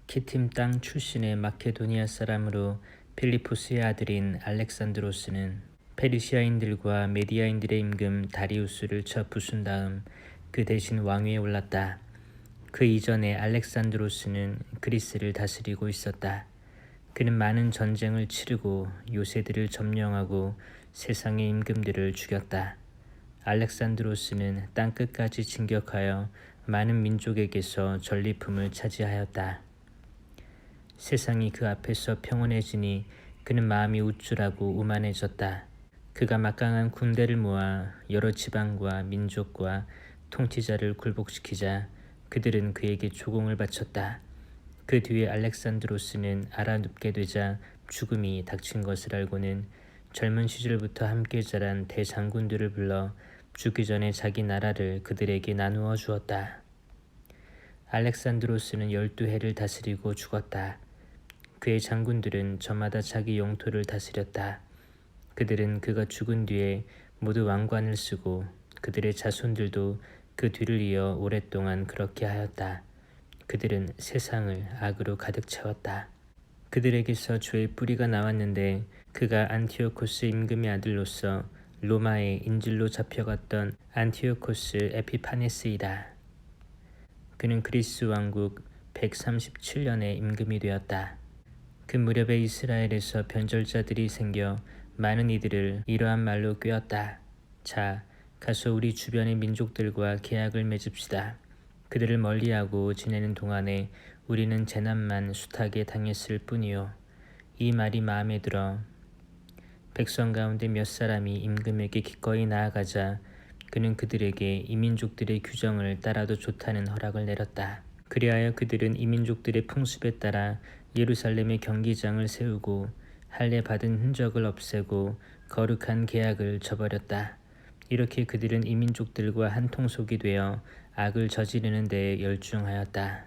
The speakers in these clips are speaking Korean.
키팀 땅 출신의 마케도니아 사람으로 필리포스의 아들인 알렉산드로스는 페르시아인들과 메디아인들의 임금 다리우스를 쳐 부순 다음 그 대신 왕위에 올랐다. 그 이전에 알렉산드로스는 그리스를 다스리고 있었다. 그는 많은 전쟁을 치르고 요새들을 점령하고 세상의 임금들을 죽였다. 알렉산드로스는 땅 끝까지 진격하여 많은 민족에게서 전리품을 차지하였다. 세상이 그 앞에서 평온해지니 그는 마음이 우쭐하고 오만해졌다. 그가 막강한 군대를 모아 여러 지방과 민족과 통치자를 굴복시키자 그들은 그에게 조공을 바쳤다. 그 뒤에 알렉산드로스는 알아눕게 되자 죽음이 닥친 것을 알고는 젊은 시절부터 함께 자란 대장군들을 불러 죽기 전에 자기 나라를 그들에게 나누어 주었다. 알렉산드로스는 12해를 다스리고 죽었다. 그의 장군들은 저마다 자기 영토를 다스렸다. 그들은 그가 죽은 뒤에 모두 왕관을 쓰고 그들의 자손들도 그 뒤를 이어 오랫동안 그렇게 하였다. 그들은 세상을 악으로 가득 채웠다. 그들에게서 죄의 뿌리가 나왔는데 그가 안티오코스 임금의 아들로서 로마의 인질로 잡혀갔던 안티오코스 에피파네스이다. 그는 그리스 왕국 137년에 임금이 되었다. 그 무렵에 이스라엘에서 변절자들이 생겨 많은 이들을 이러한 말로 꾀었다. 자, 가서 우리 주변의 민족들과 계약을 맺읍시다. 그들을 멀리하고 지내는 동안에 우리는 재난만 숱하게 당했을 뿐이요. 이 말이 마음에 들어 백성 가운데 몇 사람이 임금에게 기꺼이 나아가자 그는 그들에게 이민족들의 규정을 따라도 좋다는 허락을 내렸다. 그리하여 그들은 이민족들의 풍습에 따라 예루살렘의 경기장을 세우고 할례 받은 흔적을 없애고 거룩한 계약을 저버렸다. 이렇게 그들은 이민족들과 한 통속이 되어 악을 저지르는 데에 열중하였다.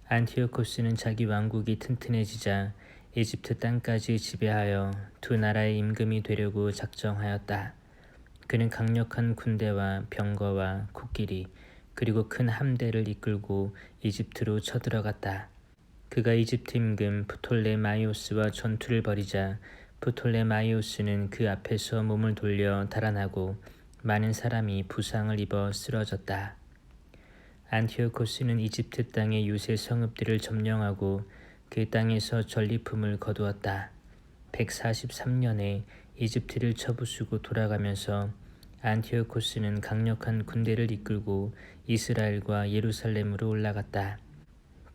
안티오코스는 자기 왕국이 튼튼해지자 이집트 땅까지 지배하여 두 나라의 임금이 되려고 작정하였다. 그는 강력한 군대와 병거와 코끼리 그리고 큰 함대를 이끌고 이집트로 쳐들어갔다. 그가 이집트 임금 프톨레마이오스와 전투를 벌이자 프톨레마이오스는 그 앞에서 몸을 돌려 달아나고 많은 사람이 부상을 입어 쓰러졌다. 안티오코스는 이집트 땅의 유세 성읍들을 점령하고 그 땅에서 전리품을 거두었다. 143년에 이집트를 쳐부수고 돌아가면서 안티오코스는 강력한 군대를 이끌고 이스라엘과 예루살렘으로 올라갔다.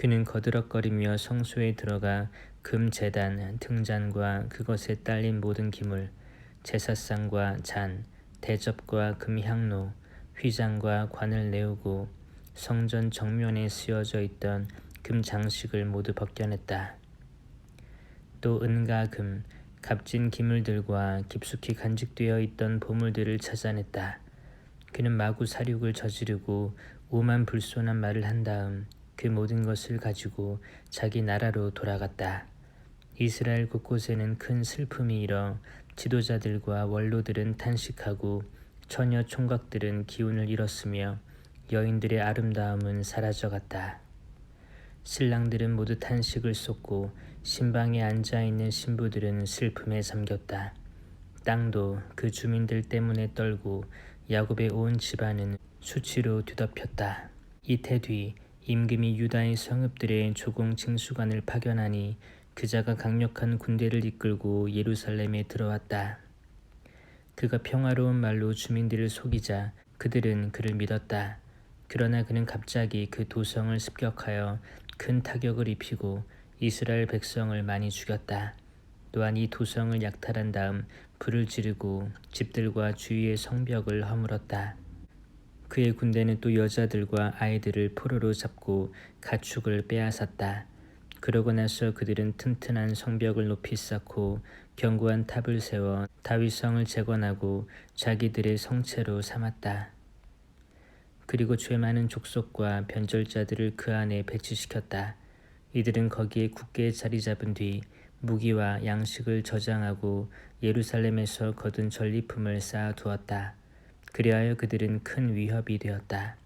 그는 거드럭거리며 성소에 들어가 금제단, 등잔과 그것에 딸린 모든 기물, 제사상과 잔, 대접과 금향로, 휘장과 관을 내우고 성전 정면에 쓰여져 있던 금장식을 모두 벗겨냈다. 또 은과 금, 값진 기물들과 깊숙이 간직되어 있던 보물들을 찾아냈다. 그는 마구 사륙을 저지르고 오만 불손한 말을 한 다음 그 모든 것을 가지고 자기 나라로 돌아갔다. 이스라엘 곳곳에는 큰 슬픔이 일어 지도자들과 원로들은 탄식하고 처녀 총각들은 기운을 잃었으며 여인들의 아름다움은 사라져갔다. 신랑들은 모두 탄식을 쏟고 신방에 앉아있는 신부들은 슬픔에 잠겼다. 땅도 그 주민들 때문에 떨고 야곱의 온 집안은 수치로 뒤덮였다. 이태 뒤 임금이 유다의 성읍들의 조공 징수관을 파견하니 그자가 강력한 군대를 이끌고 예루살렘에 들어왔다. 그가 평화로운 말로 주민들을 속이자 그들은 그를 믿었다. 그러나 그는 갑자기 그 도성을 습격하여 큰 타격을 입히고 이스라엘 백성을 많이 죽였다. 또한 이 도성을 약탈한 다음 불을 지르고 집들과 주위의 성벽을 허물었다. 그의 군대는 또 여자들과 아이들을 포로로 잡고 가축을 빼앗았다. 그러고 나서 그들은 튼튼한 성벽을 높이 쌓고 견고한 탑을 세워 다윗성을 재건하고 자기들의 성체로 삼았다. 그리고 죄 많은 족속과 변절자들을 그 안에 배치시켰다. 이들은 거기에 굳게 자리 잡은 뒤 무기와 양식을 저장하고 예루살렘에서 거둔 전리품을 쌓아두었다. 그리하여 그들은 큰 위협이 되었다.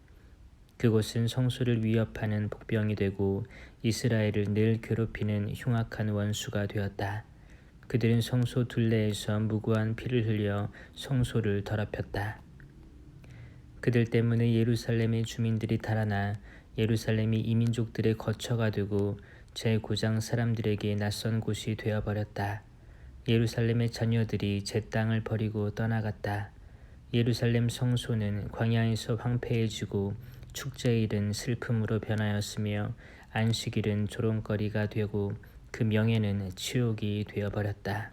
그곳은 성소를 위협하는 복병이 되고 이스라엘을 늘 괴롭히는 흉악한 원수가 되었다. 그들은 성소 둘레에서 무고한 피를 흘려 성소를 더럽혔다. 그들 때문에 예루살렘의 주민들이 달아나 예루살렘이 이민족들의 거처가 되고 제고장 사람들에게 낯선 곳이 되어버렸다. 예루살렘의 자녀들이 제 땅을 버리고 떠나갔다. 예루살렘 성소는 광야에서 황폐해지고 축제일은 슬픔으로 변하였으며 안식일은 조롱거리가 되고 그 명예는 치욕이 되어버렸다.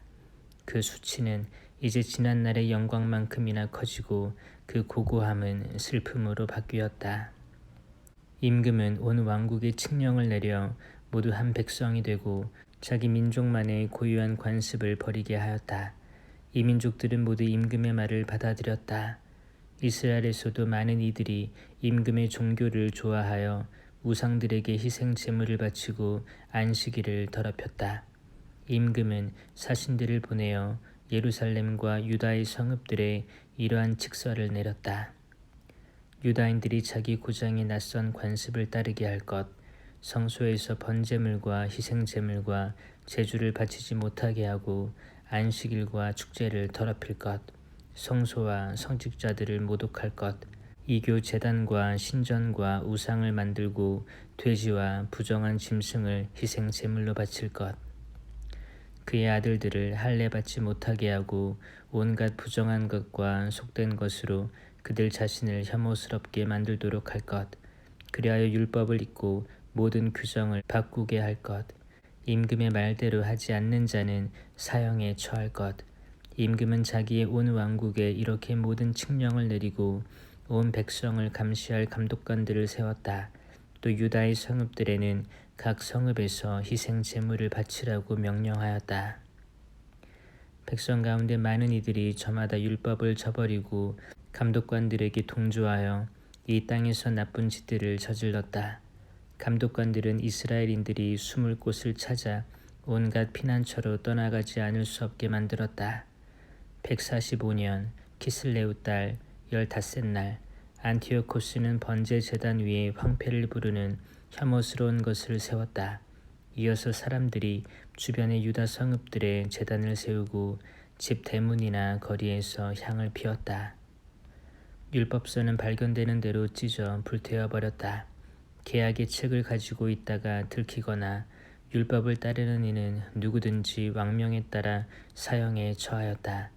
그 수치는 이제 지난날의 영광만큼이나 커지고 그 고고함은 슬픔으로 바뀌었다. 임금은 온 왕국의 칙령을 내려 모두 한 백성이 되고 자기 민족만의 고유한 관습을 버리게 하였다. 이 민족들은 모두 임금의 말을 받아들였다. 이스라엘에서도 많은 이들이 임금의 종교를 좋아하여 우상들에게 희생 제물을 바치고 안식일을 더럽혔다. 임금은 사신들을 보내어 예루살렘과 유다의 성읍들에 이러한 칙서를 내렸다. 유다인들이 자기 고장의 낯선 관습을 따르게 할 것, 성소에서 번제물과 희생제물과 제주를 바치지 못하게 하고 안식일과 축제를 더럽힐 것, 성소와 성직자들을 모독할 것, 이교 제단과 신전과 우상을 만들고 돼지와 부정한 짐승을 희생 제물로 바칠 것, 그의 아들들을 할례 받지 못하게 하고 온갖 부정한 것과 속된 것으로 그들 자신을 혐오스럽게 만들도록 할 것, 그리하여 율법을 잊고 모든 규정을 바꾸게 할 것, 임금의 말대로 하지 않는 자는 사형에 처할 것. 임금은 자기의 온 왕국에 이렇게 모든 칙령을 내리고 온 백성을 감시할 감독관들을 세웠다. 또 유다의 성읍들에는 각 성읍에서 희생 제물을 바치라고 명령하였다. 백성 가운데 많은 이들이 저마다 율법을 저버리고 감독관들에게 동조하여 이 땅에서 나쁜 짓들을 저질렀다. 감독관들은 이스라엘인들이 숨을 곳을 찾아 온갖 피난처로 떠나가지 않을 수 없게 만들었다. 145년 키슬레우 달 15날 안티오코스는 번제 제단 위에 황폐를 부르는 혐오스러운 것을 세웠다. 이어서 사람들이 주변의 유다 성읍들에 제단을 세우고 집 대문이나 거리에서 향을 피웠다. 율법서는 발견되는 대로 찢어 불태워버렸다. 계약의 책을 가지고 있다가 들키거나 율법을 따르는 이는 누구든지 왕명에 따라 사형에 처하였다.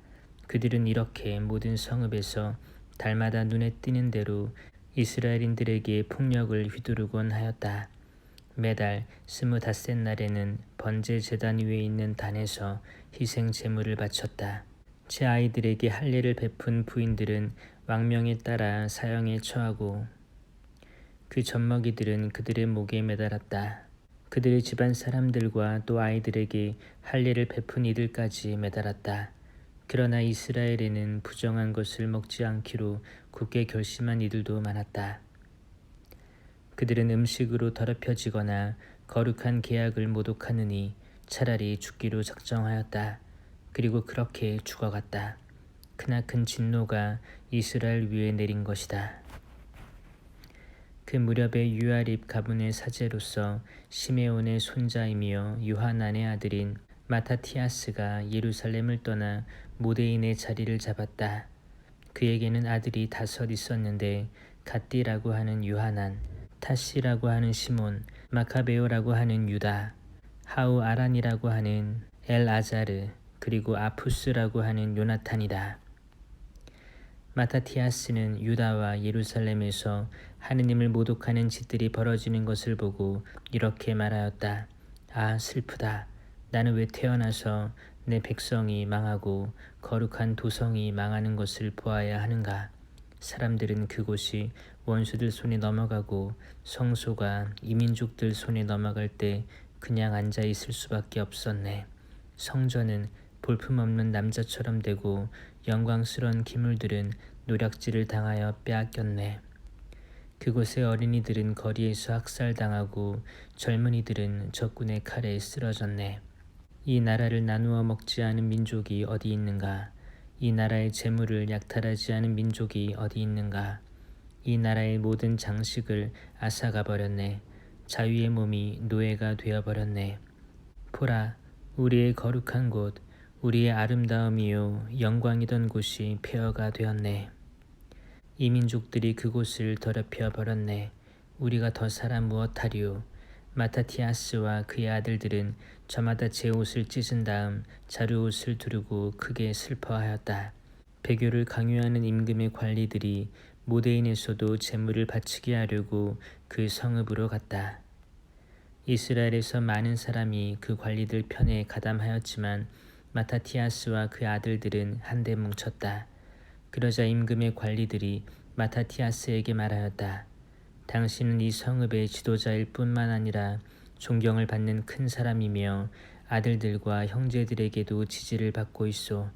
그들은 이렇게 모든 성읍에서 달마다 눈에 띄는 대로 이스라엘인들에게 폭력을 휘두르곤 하였다. 매달 25날에는 번제 제단 위에 있는 단에서 희생 제물을 바쳤다. 제 아이들에게 할례를 베푼 부인들은 왕명에 따라 사형에 처하고 그 젖먹이들은 그들의 목에 매달았다. 그들의 집안 사람들과 또 아이들에게 할례를 베푼 이들까지 매달았다. 그러나 이스라엘에는 부정한 것을 먹지 않기로 굳게 결심한 이들도 많았다. 그들은 음식으로 더럽혀지거나 거룩한 계약을 모독하느니 차라리 죽기로 작정하였다. 그리고 그렇게 죽어갔다. 크나큰 진노가 이스라엘 위에 내린 것이다. 그 무렵에 유아립 가문의 사제로서 시메온의 손자이며 요하난의 아들인 마타티아스가 예루살렘을 떠나 모데인의 자리를 잡았다. 그에게는 아들이 5 있었는데 갓디라고 하는 요하난, 타시라고 하는 시몬, 마카베오라고 하는 유다, 하우 아란이라고 하는 엘아자르, 그리고 아푸스라고 하는 요나탄이다. 마타티아스는 유다와 예루살렘에서 하느님을 모독하는 짓들이 벌어지는 것을 보고 이렇게 말하였다. 아, 슬프다. 나는 왜 태어나서 내 백성이 망하고 거룩한 도성이 망하는 것을 보아야 하는가. 사람들은 그곳이 원수들 손에 넘어가고 성소가 이민족들 손에 넘어갈 때 그냥 앉아 있을 수밖에 없었네. 성전은 볼품없는 남자처럼 되고 영광스러운 기물들은 노략질을 당하여 빼앗겼네. 그곳의 어린이들은 거리에서 학살당하고 젊은이들은 적군의 칼에 쓰러졌네. 이 나라를 나누어 먹지 않은 민족이 어디 있는가? 이 나라의 재물을 약탈하지 않은 민족이 어디 있는가? 이 나라의 모든 장식을 앗아가 버렸네. 자위의 몸이 노예가 되어버렸네. 보라, 우리의 거룩한 곳, 우리의 아름다움이요 영광이던 곳이 폐허가 되었네. 이 민족들이 그곳을 더럽혀 버렸네. 우리가 더 살아 무엇하리요. 마타티아스와 그의 아들들은 저마다 제 옷을 찢은 다음 자루옷을 두르고 크게 슬퍼하였다. 배교를 강요하는 임금의 관리들이 모데인에서도 제물을 바치게 하려고 그 성읍으로 갔다. 이스라엘에서 많은 사람이 그 관리들 편에 가담하였지만 마타티아스와 그 아들들은 한데 뭉쳤다. 그러자 임금의 관리들이 마타티아스에게 말하였다. 당신은 이 성읍의 지도자일 뿐만 아니라 존경을 받는 큰 사람이며 아들들과 형제들에게도 지지를 받고 있어.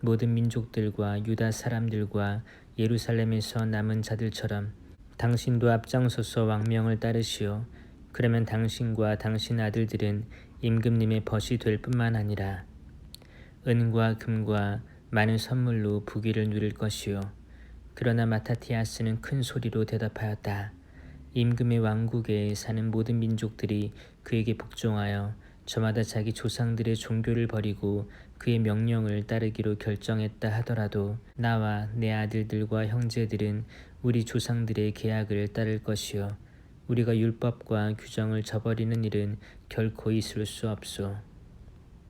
모든 민족들과 유다 사람들과 예루살렘에서 남은 자들처럼 당신도 앞장서서 왕명을 따르시오. 그러면 당신과 당신 아들들은 임금님의 벗이 될 뿐만 아니라 은과 금과 많은 선물로 부귀를 누릴 것이요. 그러나 마타티아스는 큰 소리로 대답하였다. 임금의 왕국에 사는 모든 민족들이 그에게 복종하여 저마다 자기 조상들의 종교를 버리고 그의 명령을 따르기로 결정했다 하더라도 나와 내 아들들과 형제들은 우리 조상들의 계약을 따를 것이요. 우리가 율법과 규정을 저버리는 일은 결코 있을 수 없소.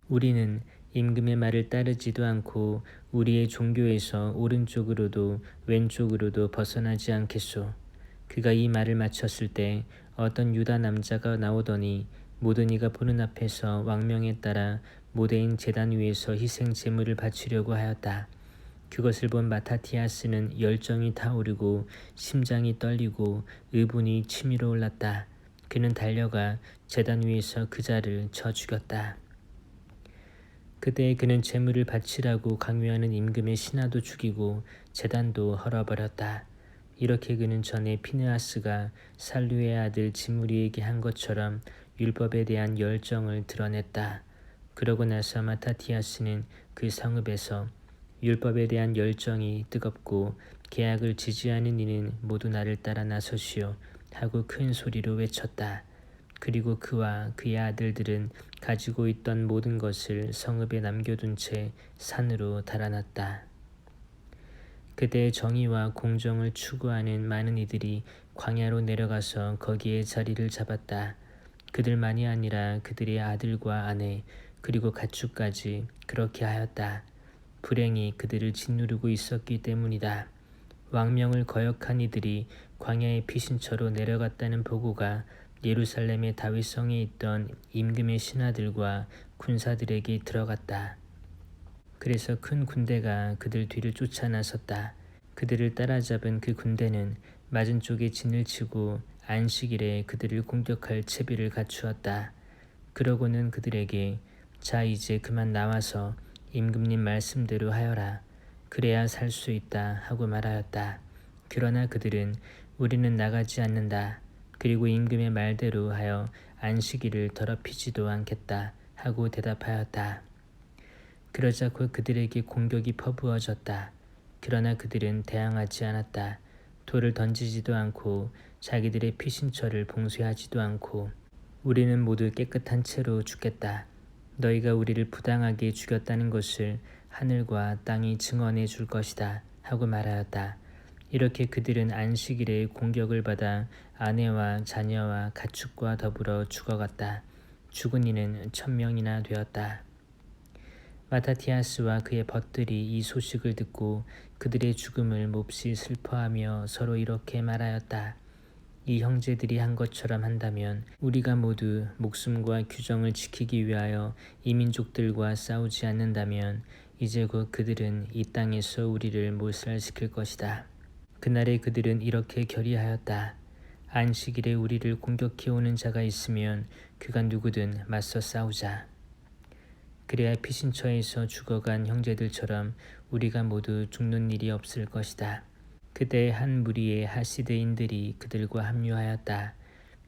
우리는 임금의 말을 따르지도 않고 우리의 종교에서 오른쪽으로도 왼쪽으로도 벗어나지 않겠소. 그가 이 말을 마쳤을 때 어떤 유다 남자가 나오더니 모든 이가 보는 앞에서 왕명에 따라 모데인 제단 위에서 희생 제물을 바치려고 하였다. 그것을 본 마타티아스는 열정이 타오르고 심장이 떨리고 의분이 치밀어 올랐다. 그는 달려가 제단 위에서 그자를 쳐 죽였다. 그때 그는 제물을 바치라고 강요하는 임금의 신하도 죽이고 제단도 헐어버렸다. 이렇게 그는 전에 피느하스가 살루의 아들 지므리에게 한 것처럼 율법에 대한 열정을 드러냈다. 그러고 나서 마타티아스는 그 성읍에서 율법에 대한 열정이 뜨겁고 계약을 지지하는 이는 모두 나를 따라 나서시오 하고 큰 소리로 외쳤다. 그리고 그와 그의 아들들은 가지고 있던 모든 것을 성읍에 남겨둔 채 산으로 달아났다. 그때 정의와 공정을 추구하는 많은 이들이 광야로 내려가서 거기에 자리를 잡았다. 그들만이 아니라 그들의 아들과 아내 그리고 가축까지 그렇게 하였다. 불행이 그들을 짓누르고 있었기 때문이다. 왕명을 거역한 이들이 광야의 피신처로 내려갔다는 보고가 예루살렘의 다윗성에 있던 임금의 신하들과 군사들에게 들어갔다. 그래서 큰 군대가 그들 뒤를 쫓아 나섰다. 그들을 따라잡은 그 군대는 맞은 쪽에 진을 치고 안식일에 그들을 공격할 채비를 갖추었다. 그러고는 그들에게 자 이제 그만 나와서 임금님 말씀대로 하여라. 그래야 살 수 있다 하고 말하였다. 그러나 그들은 우리는 나가지 않는다. 그리고 임금의 말대로 하여 안식일을 더럽히지도 않겠다 하고 대답하였다. 그러자 곧 그들에게 공격이 퍼부어졌다. 그러나 그들은 대항하지 않았다. 돌을 던지지도 않고 자기들의 피신처를 봉쇄하지도 않고 우리는 모두 깨끗한 채로 죽겠다. 너희가 우리를 부당하게 죽였다는 것을 하늘과 땅이 증언해 줄 것이다 하고 말하였다. 이렇게 그들은 안식일에 공격을 받아 아내와 자녀와 가축과 더불어 죽어갔다. 죽은 이는 1000명이나 되었다. 마타티아스와 그의 벗들이 이 소식을 듣고 그들의 죽음을 몹시 슬퍼하며 서로 이렇게 말하였다. 이 형제들이 한 것처럼 한다면 우리가 모두 목숨과 규정을 지키기 위하여 이 민족들과 싸우지 않는다면 이제 곧 그들은 이 땅에서 우리를 몰살시킬 것이다. 그날에 그들은 이렇게 결의하였다. 안식일에 우리를 공격해오는 자가 있으면 그가 누구든 맞서 싸우자. 그래야 피신처에서 죽어간 형제들처럼 우리가 모두 죽는 일이 없을 것이다. 그때 한 무리의 하시드인들이 그들과 합류하였다.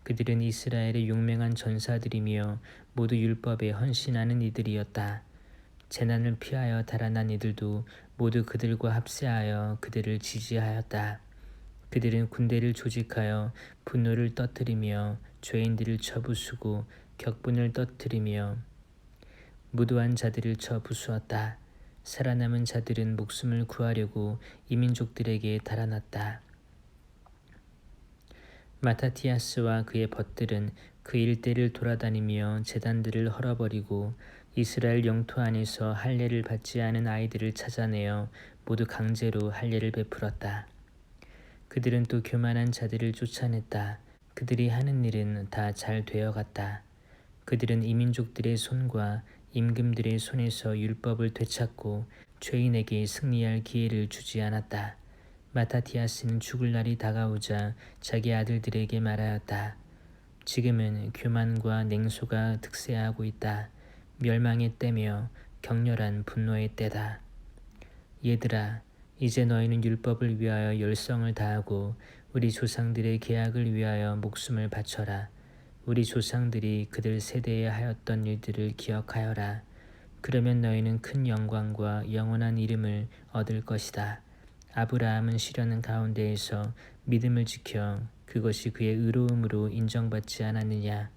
그들은 이스라엘의 용맹한 전사들이며 모두 율법에 헌신하는 이들이었다. 재난을 피하여 달아난 이들도 모두 그들과 합세하여 그들을 지지하였다. 그들은 군대를 조직하여 분노를 떠뜨리며 죄인들을 쳐 부수고 격분을 떠뜨리며 무도한 자들을 쳐 부수었다. 살아남은 자들은 목숨을 구하려고 이민족들에게 달아났다. 마타티아스와 그의 벗들은 그 일대를 돌아다니며 제단들을 헐어버리고 이스라엘 영토 안에서 할례를 받지 않은 아이들을 찾아내어 모두 강제로 할례를 베풀었다. 그들은 또 교만한 자들을 쫓아냈다. 그들이 하는 일은 다 잘 되어갔다. 그들은 이민족들의 손과 임금들의 손에서 율법을 되찾고 죄인에게 승리할 기회를 주지 않았다. 마타티아스는 죽을 날이 다가오자 자기 아들들에게 말하였다. 지금은 교만과 냉소가 득세하고 있다. 멸망의 때며 격렬한 분노의 때다. 얘들아, 이제 너희는 율법을 위하여 열성을 다하고 우리 조상들의 계약을 위하여 목숨을 바쳐라. 우리 조상들이 그들 세대에 하였던 일들을 기억하여라. 그러면 너희는 큰 영광과 영원한 이름을 얻을 것이다. 아브라함은 시련한 가운데에서 믿음을 지켜 그것이 그의 의로움으로 인정받지 않았느냐.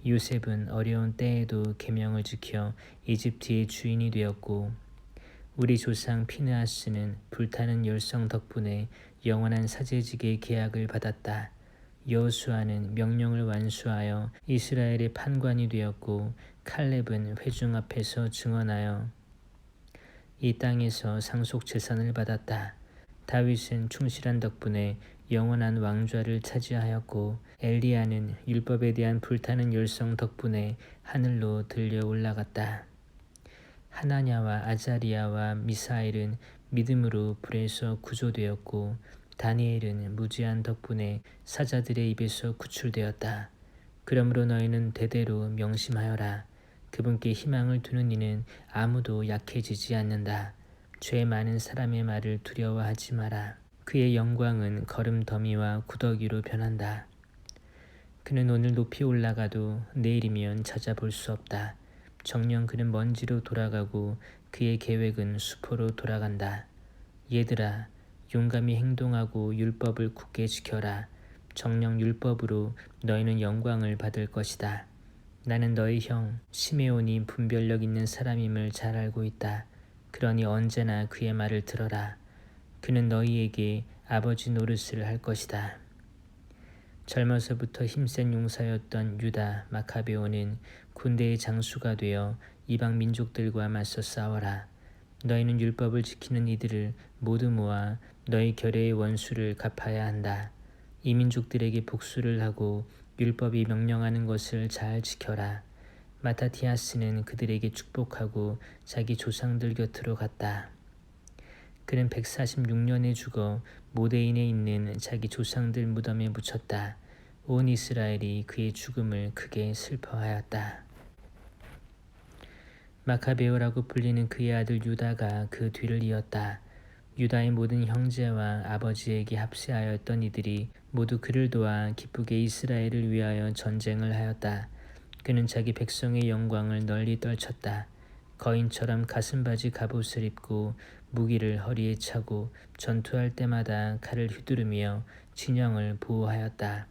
요셉은 어려운 때에도 계명을 지켜 이집트의 주인이 되었고 우리 조상 피느하스는 불타는 열성 덕분에 영원한 사제직의 계약을 받았다. 여호수아는 명령을 완수하여 이스라엘의 판관이 되었고 칼렙은 회중 앞에서 증언하여 이 땅에서 상속 재산을 받았다. 다윗은 충실한 덕분에 영원한 왕좌를 차지하였고 엘리야는 율법에 대한 불타는 열성 덕분에 하늘로 들려 올라갔다. 하나냐와 아자리야와 미사엘은 믿음으로 불에서 구조되었고 다니엘은 무지한 덕분에 사자들의 입에서 구출되었다. 그러므로 너희는 대대로 명심하여라. 그분께 희망을 두는 이는 아무도 약해지지 않는다. 죄 많은 사람의 말을 두려워하지 마라. 그의 영광은 거름더미와 구더기로 변한다. 그는 오늘 높이 올라가도 내일이면 찾아볼 수 없다. 정녕 그는 먼지로 돌아가고 그의 계획은 수포로 돌아간다. 얘들아, 용감히 행동하고 율법을 굳게 지켜라. 정녕 율법으로 너희는 영광을 받을 것이다. 나는 너희 형 시메온이 분별력 있는 사람임을 잘 알고 있다. 그러니 언제나 그의 말을 들어라. 그는 너희에게 아버지 노릇을 할 것이다. 젊어서부터 힘센 용사였던 유다 마카베오는 군대의 장수가 되어 이방 민족들과 맞서 싸워라. 너희는 율법을 지키는 이들을 모두 모아 너희 결의의 원수를 갚아야 한다. 이 민족들에게 복수를 하고 율법이 명령하는 것을 잘 지켜라. 마타티아스는 그들에게 축복하고 자기 조상들 곁으로 갔다. 그는 146년에 죽어 모데인에 있는 자기 조상들 무덤에 묻혔다. 온 이스라엘이 그의 죽음을 크게 슬퍼하였다. 마카베오라고 불리는 그의 아들 유다가 그 뒤를 이었다. 유다의 모든 형제와 아버지에게 합세하였던 이들이 모두 그를 도와 기쁘게 이스라엘을 위하여 전쟁을 하였다. 그는 자기 백성의 영광을 널리 떨쳤다. 거인처럼 가슴바지 갑옷을 입고 무기를 허리에 차고 전투할 때마다 칼을 휘두르며 진영을 보호하였다.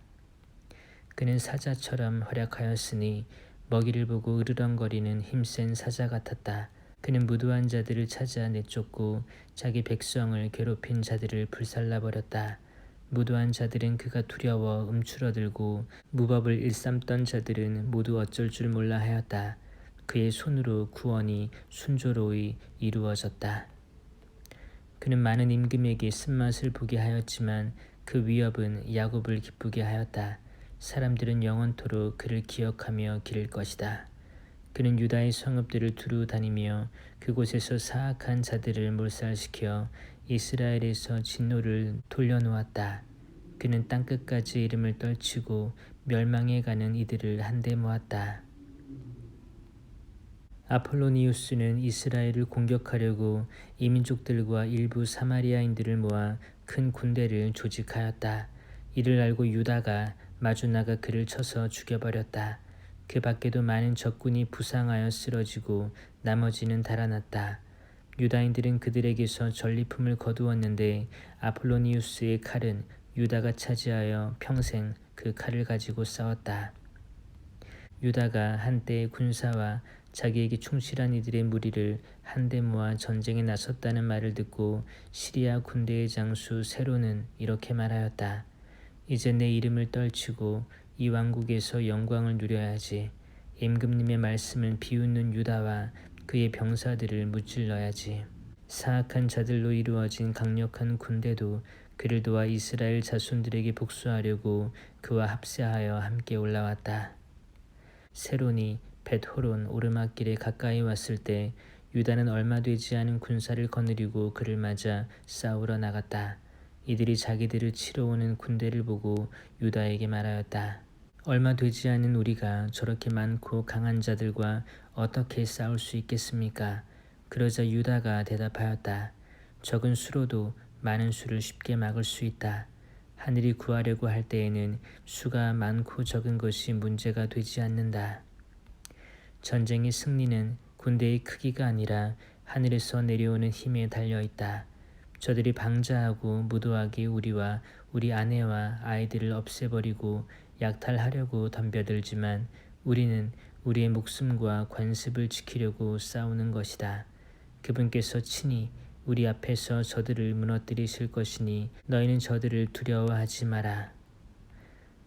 그는 사자처럼 활약하였으니 먹이를 보고 으르렁거리는 힘센 사자 같았다. 그는 무도한 자들을 찾아 내쫓고 자기 백성을 괴롭힌 자들을 불살라버렸다. 무도한 자들은 그가 두려워 움츠러들고 무법을 일삼던 자들은 모두 어쩔 줄 몰라 하였다. 그의 손으로 구원이 순조로이 이루어졌다. 그는 많은 임금에게 쓴맛을 보게 하였지만 그 위협은 야곱을 기쁘게 하였다. 사람들은 영원토록 그를 기억하며 기를 것이다. 그는 유다의 성읍들을 두루 다니며 그곳에서 사악한 자들을 몰살시켜 이스라엘에서 진노를 돌려놓았다. 그는 땅끝까지 이름을 떨치고 멸망해 가는 이들을 한데 모았다. 아폴로니우스는 이스라엘을 공격하려고 이민족들과 일부 사마리아인들을 모아 큰 군대를 조직하였다. 이를 알고 유다가 마주나가 그를 쳐서 죽여버렸다. 그 밖에도 많은 적군이 부상하여 쓰러지고 나머지는 달아났다. 유다인들은 그들에게서 전리품을 거두었는데 아폴로니우스의 칼은 유다가 차지하여 평생 그 칼을 가지고 싸웠다. 유다가 한때의 군사와 자기에게 충실한 이들의 무리를 한데 모아 전쟁에 나섰다는 말을 듣고 시리아 군대의 장수 세론은 이렇게 말하였다. 이제 내 이름을 떨치고 이 왕국에서 영광을 누려야지. 임금님의 말씀을 비웃는 유다와 그의 병사들을 무찔러야지. 사악한 자들로 이루어진 강력한 군대도 그를 도와 이스라엘 자손들에게 복수하려고 그와 합세하여 함께 올라왔다. 세론이 벳호론 오르막길에 가까이 왔을 때 유다는 얼마 되지 않은 군사를 거느리고 그를 맞아 싸우러 나갔다. 이들이 자기들을 치러 오는 군대를 보고 유다에게 말하였다. 얼마 되지 않은 우리가 저렇게 많고 강한 자들과 어떻게 싸울 수 있겠습니까? 그러자 유다가 대답하였다. 적은 수로도 많은 수를 쉽게 막을 수 있다. 하늘이 구하려고 할 때에는 수가 많고 적은 것이 문제가 되지 않는다. 전쟁의 승리는 군대의 크기가 아니라 하늘에서 내려오는 힘에 달려있다. 저들이 방자하고 무도하게 우리와 우리 아내와 아이들을 없애버리고 약탈하려고 덤벼들지만 우리는 우리의 목숨과 관습을 지키려고 싸우는 것이다. 그분께서 친히 우리 앞에서 저들을 무너뜨리실 것이니 너희는 저들을 두려워하지 마라.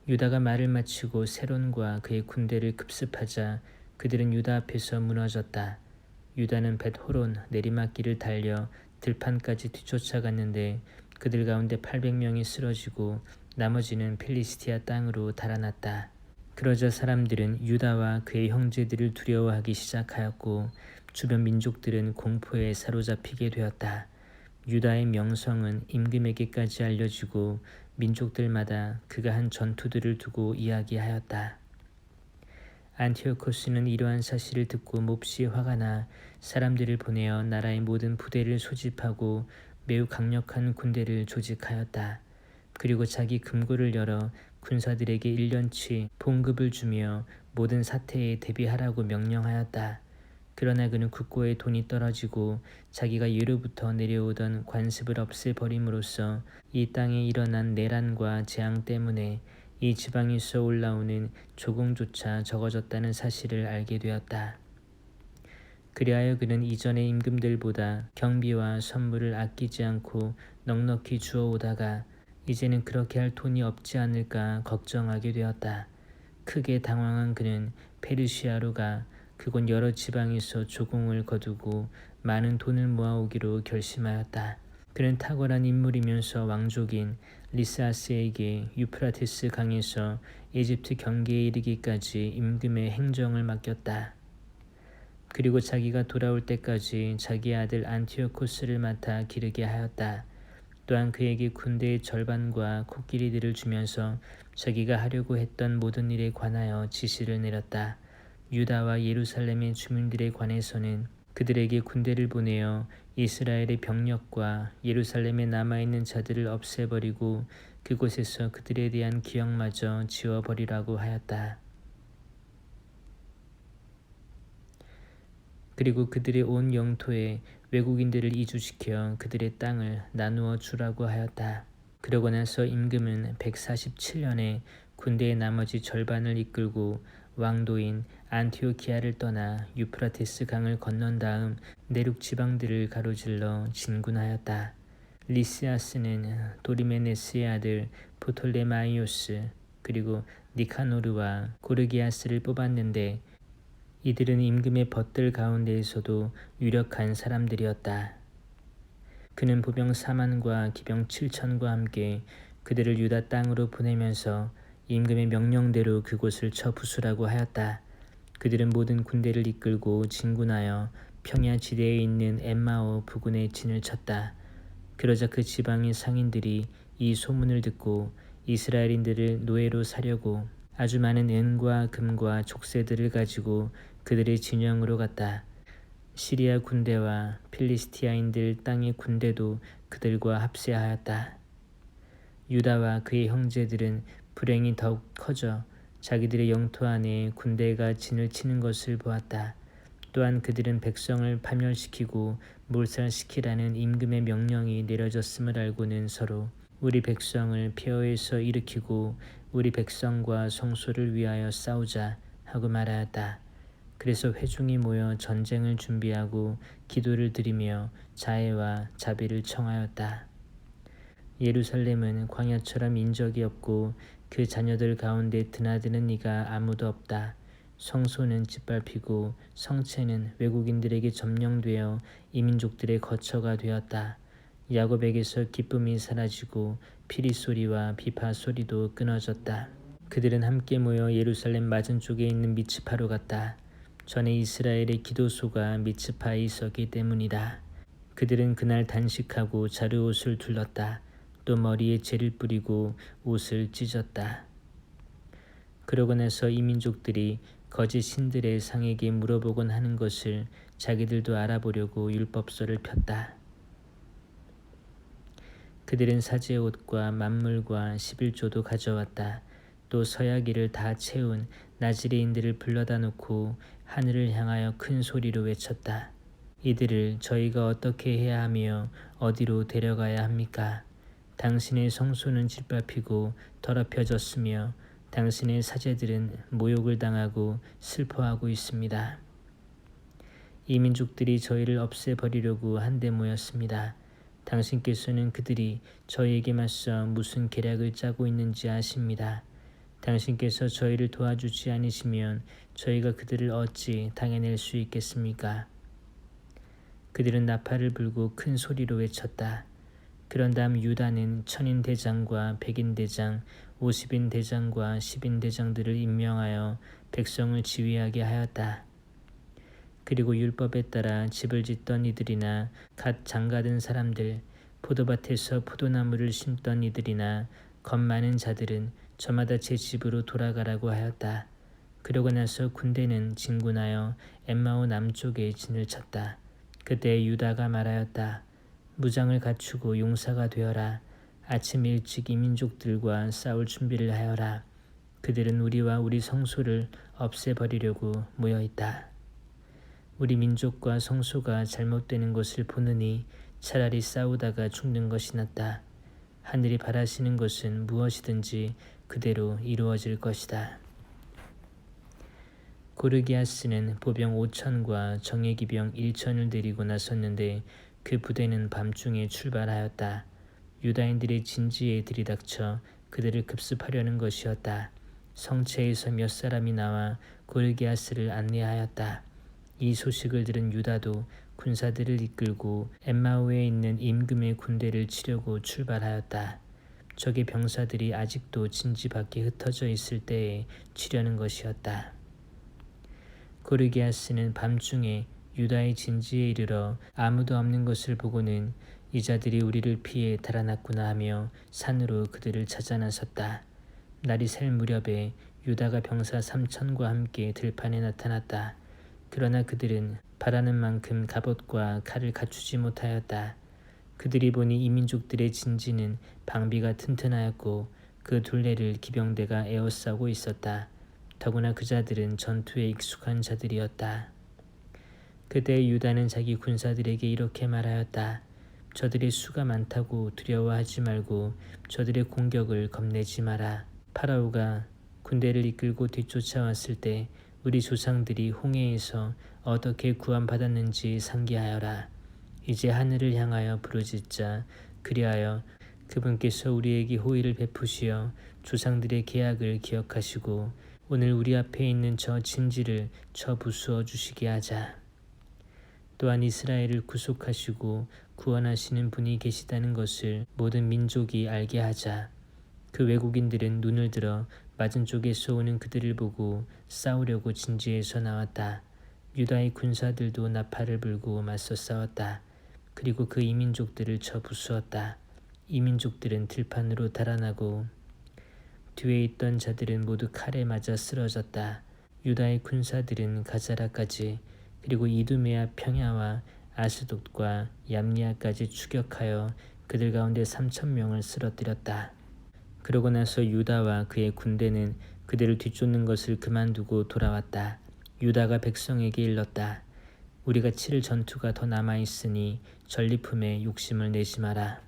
유다가 말을 마치고 세론과 그의 군대를 급습하자 그들은 유다 앞에서 무너졌다. 유다는 벳호론 내리막길을 달려 들판까지 뒤쫓아갔는데 그들 가운데 800명이 쓰러지고 나머지는 필리스티아 땅으로 달아났다. 그러자 사람들은 유다와 그의 형제들을 두려워하기 시작하였고 주변 민족들은 공포에 사로잡히게 되었다. 유다의 명성은 임금에게까지 알려지고 민족들마다 그가 한 전투들을 두고 이야기하였다. 안티오코스는 이러한 사실을 듣고 몹시 화가 나 사람들을 보내어 나라의 모든 부대를 소집하고 매우 강력한 군대를 조직하였다. 그리고 자기 금고를 열어 군사들에게 1년치 봉급을 주며 모든 사태에 대비하라고 명령하였다. 그러나 그는 국고에 돈이 떨어지고 자기가 예로부터 내려오던 관습을 없애버림으로써 이 땅에 일어난 내란과 재앙 때문에 이 지방에서 올라오는 조공조차 적어졌다는 사실을 알게 되었다. 그리하여 그는 이전의 임금들보다 경비와 선물을 아끼지 않고 넉넉히 주어오다가 이제는 그렇게 할 돈이 없지 않을까 걱정하게 되었다. 크게 당황한 그는 페르시아로 가 그곳 여러 지방에서 조공을 거두고 많은 돈을 모아오기로 결심하였다. 그는 탁월한 인물이면서 왕족인 리스아스에게 유프라테스 강에서 이집트 경계에 이르기까지 임금의 행정을 맡겼다. 그리고 자기가 돌아올 때까지 자기 아들 안티오코스를 맡아 기르게 하였다. 또한 그에게 군대의 절반과 코끼리들을 주면서 자기가 하려고 했던 모든 일에 관하여 지시를 내렸다. 유다와 예루살렘의 주민들에 관해서는 그들에게 군대를 보내어 이스라엘의 병력과 예루살렘에 남아있는 자들을 없애버리고 그곳에서 그들에 대한 기억마저 지워버리라고 하였다. 그리고 그들의 온 영토에 외국인들을 이주시켜 그들의 땅을 나누어 주라고 하였다. 그러고 나서 임금은 147년에 군대의 나머지 절반을 이끌고 왕도인 안티오키아를 떠나 유프라테스 강을 건넌 다음 내륙 지방들을 가로질러 진군하였다. 리시아스는 도리메네스의 아들 보톨레마이오스 그리고 니카노르와 고르기아스를 뽑았는데 이들은 임금의 벗들 가운데에서도 유력한 사람들이었다. 그는 보병 4만과 기병 7천과 함께 그들을 유다 땅으로 보내면서 임금의 명령대로 그곳을 쳐 부수라고 하였다. 그들은 모든 군대를 이끌고 진군하여 평야 지대에 있는 엠마오 부근에 진을 쳤다. 그러자 그 지방의 상인들이 이 소문을 듣고 이스라엘인들을 노예로 사려고 아주 많은 은과 금과 족쇄들을 가지고 그들의 진영으로 갔다. 시리아 군대와 필리스티아인들 땅의 군대도 그들과 합세하였다. 유다와 그의 형제들은 불행이 더욱 커져 자기들의 영토 안에 군대가 진을 치는 것을 보았다. 또한 그들은 백성을 파멸시키고 몰살시키라는 임금의 명령이 내려졌음을 알고는 서로 우리 백성을 폐허에서 일으키고 우리 백성과 성소를 위하여 싸우자 하고 말하였다. 그래서 회중이 모여 전쟁을 준비하고 기도를 드리며 자애와 자비를 청하였다. 예루살렘은 광야처럼 인적이 없고 그 자녀들 가운데 드나드는 이가 아무도 없다. 성소는 짓밟히고 성체는 외국인들에게 점령되어 이민족들의 거처가 되었다. 야곱에게서 기쁨이 사라지고 피리 소리와 비파 소리도 끊어졌다. 그들은 함께 모여 예루살렘 맞은쪽에 있는 미츠파로 갔다. 전에 이스라엘의 기도소가 미츠파에 있었기 때문이다. 그들은 그날 단식하고 자르옷을 둘렀다. 또 머리에 재를 뿌리고 옷을 찢었다. 그러고 나서 이민족들이 거짓 신들의 상에게 물어보곤 하는 것을 자기들도 알아보려고 율법서를 폈다. 그들은 사제의 옷과 만물과 11조도 가져왔다. 또 서야기를 다 채운 나지레인들을 불러다 놓고 하늘을 향하여 큰 소리로 외쳤다. 이들을 저희가 어떻게 해야 하며 어디로 데려가야 합니까? 당신의 성소는 짓밟히고 더럽혀졌으며 당신의 사제들은 모욕을 당하고 슬퍼하고 있습니다. 이 민족들이 저희를 없애버리려고 한데 모였습니다. 당신께서는 그들이 저희에게 맞서 무슨 계략을 짜고 있는지 아십니다. 당신께서 저희를 도와주지 않으시면 저희가 그들을 어찌 당해낼 수 있겠습니까? 그들은 나팔을 불고 큰 소리로 외쳤다. 그런 다음 유다는 1000인 대장과 100인 대장, 50인 대장과 10인 대장들을 임명하여 백성을 지휘하게 하였다. 그리고 율법에 따라 집을 짓던 이들이나 갓 장가든 사람들, 포도밭에서 포도나무를 심던 이들이나 겁 많은 자들은 저마다 제 집으로 돌아가라고 하였다. 그러고 나서 군대는 진군하여 엠마오 남쪽에 진을 쳤다. 그때 유다가 말하였다. 무장을 갖추고 용사가 되어라. 아침 일찍 이민족들과 싸울 준비를 하여라. 그들은 우리와 우리 성소를 없애버리려고 모여있다. 우리 민족과 성소가 잘못되는 것을 보느니 차라리 싸우다가 죽는 것이 낫다. 하늘이 바라시는 것은 무엇이든지 그대로 이루어질 것이다. 고르기아스는 보병 5,000과 정예기병 1,000을 데리고 나섰는데 그 부대는 밤중에 출발하였다. 유다인들의 진지에 들이닥쳐 그들을 급습하려는 것이었다. 성체에서 몇 사람이 나와 고르기아스를 안내하였다. 이 소식을 들은 유다도 군사들을 이끌고 엠마오에 있는 임금의 군대를 치려고 출발하였다. 적의 병사들이 아직도 진지 밖에 흩어져 있을 때에 치려는 것이었다. 고르기아스는 밤중에 유다의 진지에 이르러 아무도 없는 것을 보고는 이 자들이 우리를 피해 달아났구나 하며 산으로 그들을 찾아 나섰다. 날이 샐 무렵에 유다가 병사 3,000과 함께 들판에 나타났다. 그러나 그들은 바라는 만큼 갑옷과 칼을 갖추지 못하였다. 그들이 보니 이민족들의 진지는 방비가 튼튼하였고 그 둘레를 기병대가 에워싸고 있었다. 더구나 그 자들은 전투에 익숙한 자들이었다. 그때 유다는 자기 군사들에게 이렇게 말하였다. 저들의 수가 많다고 두려워하지 말고 저들의 공격을 겁내지 마라. 파라오가 군대를 이끌고 뒤쫓아왔을 때 우리 조상들이 홍해에서 어떻게 구원받았는지 상기하여라. 이제 하늘을 향하여 부르짖자. 그리하여 그분께서 우리에게 호의를 베푸시어 조상들의 계약을 기억하시고 오늘 우리 앞에 있는 저 진지를 쳐부수어 주시게 하자. 또한 이스라엘을 구속하시고 구원하시는 분이 계시다는 것을 모든 민족이 알게 하자. 그 외국인들은 눈을 들어 맞은 쪽에서 오는 그들을 보고 싸우려고 진지에서 나왔다. 유다의 군사들도 나팔을 불고 맞서 싸웠다. 그리고 그 이민족들을 쳐 부수었다. 이민족들은 들판으로 달아나고 뒤에 있던 자들은 모두 칼에 맞아 쓰러졌다. 유다의 군사들은 가자라까지 그리고 이두메아 평야와 아스돗과 얌리아까지 추격하여 그들 가운데 3,000명을 쓰러뜨렸다. 그러고 나서 유다와 그의 군대는 그들을 뒤쫓는 것을 그만두고 돌아왔다. 유다가 백성에게 일렀다. 우리가 치를 전투가 더 남아있으니 전리품에 욕심을 내지 마라.